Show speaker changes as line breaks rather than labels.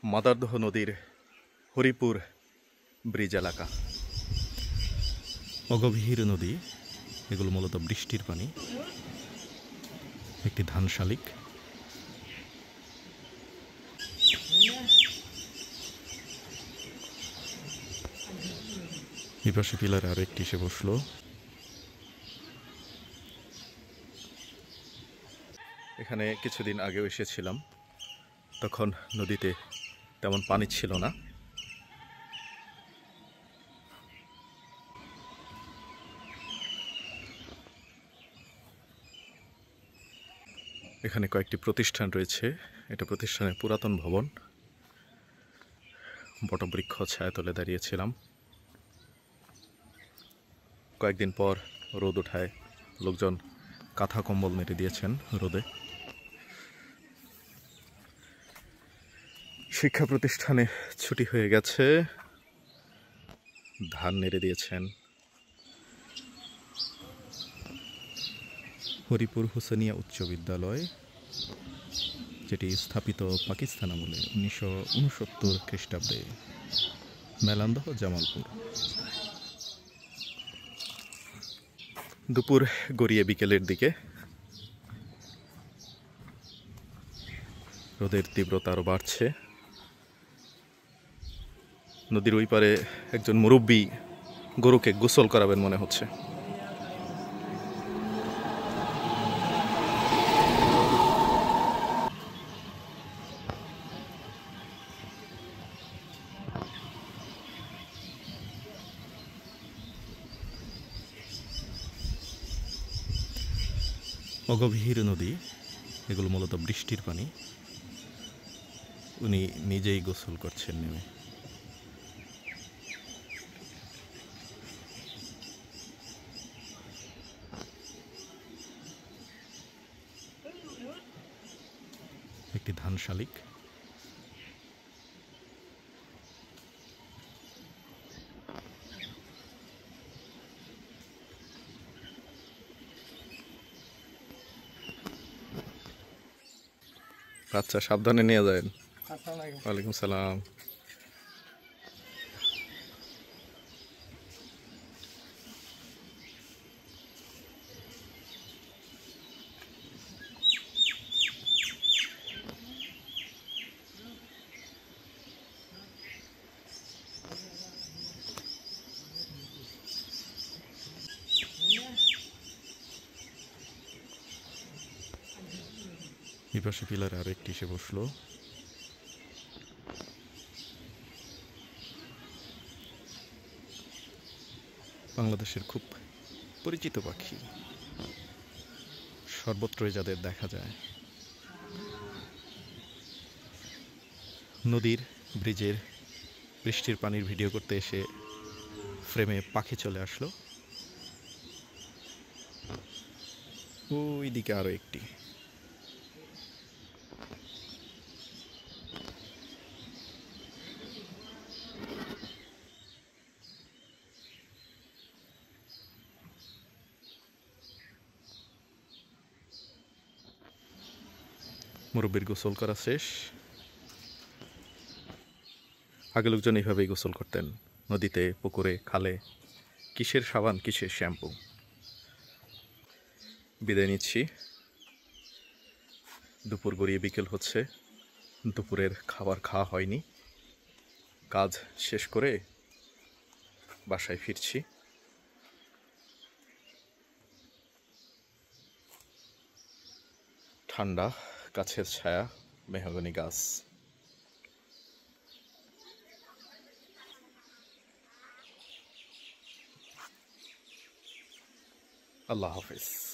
মাদারদহ নদীর হরিপুর ব্রিজ এলাকা। অগভীর নদী, এগুলো মূলত বৃষ্টির পানি। একটি ধান শালিক, এই পাশে পিলারে আরো একটি এসে বসলো। এখানে কিছুদিন আগেও এসেছিলাম, তখন নদীতে তেমন পানি ছিল না। এখানে কয়েকটি প্রতিষ্ঠান রয়েছে। এটা প্রতিষ্ঠানের পুরাতন ভবন। বটবৃক্ষ ছায়াতলে দাঁড়িয়েছিলাম। কয়েকদিন পর রোদ ওঠায় লোকজন কাঁথা কম্বল নেড়ে দিয়েছেন রোদে। শিক্ষা প্রতিষ্ঠানে ছুটি হয়ে গেছে, ধান নেড়ে দিয়েছেন। হরিপুর হুসেনিয়া উচ্চ বিদ্যালয়, যেটি স্থাপিত পাকিস্তান আমলে 1969 খ্রিস্টাব্দে, মেলান্দহ, জামালপুর। দুপুর গড়িয়ে বিকেলের দিকে রোদের তীব্রতা আরও বাড়ছে। নদীর ওই পারে একজন মুরব্বী গরুকে গোসল করাবেন মনে হচ্ছে। অগভীর নদী, এগুলো মূলত বৃষ্টির পানি। উনি নিজেই গোসল করছেন নেমে। একটি ধান শালিক, আচ্ছা সাবধানে নিয়ে যাবেন। ওয়ালাইকুম সালাম। এই পাশে পিলারে আরো একটি এসে বসলো। বাংলাদেশের খুব পরিচিত পাখি, সর্বত্রই যাদের দেখা যায়। নদীর ব্রিজের বৃষ্টির পানির ভিডিও করতে এসে ফ্রেমে পাখি চলে আসলো। ওই দিকে আরো একটি। মুরব্বীর গোসল করা শেষ। আগে লোকজন এইভাবেই গোসল করতেন, নদীতে, পুকুরে, খালে। কিসের সাবান, কিসের শ্যাম্পু। বিদায় নিচ্ছি। দুপুর গড়িয়ে বিকেল হচ্ছে, দুপুরের খাবার খাওয়া হয়নি। কাজ শেষ করে বাসায় ফিরছি। ঠান্ডা, গাছের ছায়া, মেহগনি গাছ। আল্লাহ হাফেজ।